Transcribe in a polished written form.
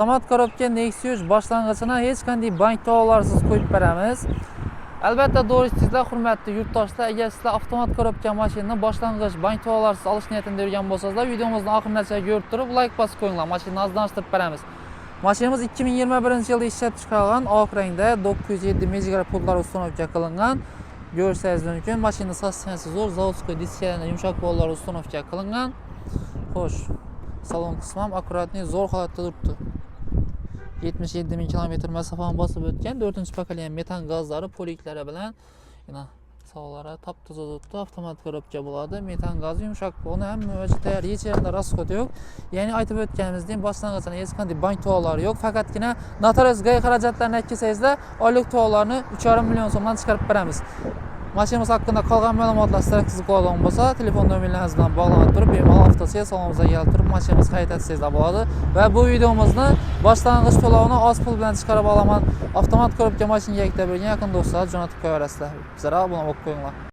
Avtomat korobka Nexia 3 boshlang'ichini hech qanday bank to'lovlarsiz qo'yib beramiz. Albatta, to'g'ri sizlar hurmatli yurtdoshlar, agar sizlar avtomat korobka mashinani boshlang'ich bank to'lovlarsiz olish niyatida yurgan bo'lsangiz, videomizni oxirigacha ko'rib turib, like bosib qo'yinglar. Mashinani arzonlashtirib beramiz. Mashinamiz 2021-yilda ishlab chiqarilgan, oq rangda 907 megagra pullar ustunovka qilingan. Ko'rishingiz mumkin, mashina sostansi zo'r, zavodskiy disklarni yumshoq pollar ustunovka qilingan. Xo'sh, salon qismi ham akkuratni zo'r holatda turibdi. 77 ming kilometr masofani bosib o'tgan 4-pokoleniya metan gazlari poliklari bilan yana sog'lari top-toza turibdi. Avtomat korobka bo'ladi. Metan gazi yumshoq bo'ladi. Hamma o'zi tayyor, hech yerda rasxod yo'q. Ya'ni aytib o'tganimizdek, boshlang'ichdan hech qanday bank to'lovlari yo'q. Faqatgina notariusga xarajatlarni aytsangiz-da, oylik to'lovlarni 3,5 million so'mdan chiqarib beramiz. Mashinamiz haqida qolgan ma'lumotlar sizga qiziq bo'ladigan bo'lsa, telefon nomeringiz bilan bog'lanib turib, bemalol avtosiga salonimizga kelib turib, mashinamizni xarid etsangiz bo'ladi. Va bu videomizni boshlang'ich to'lovini oz pul bilan chiqarib olaman. Avtomat korobka mashinaga ikkita bo'lgan yaqin do'stlar jo'natib qo'yaverasizlar. Bizlarga obuna bo'lib qo'yinglar.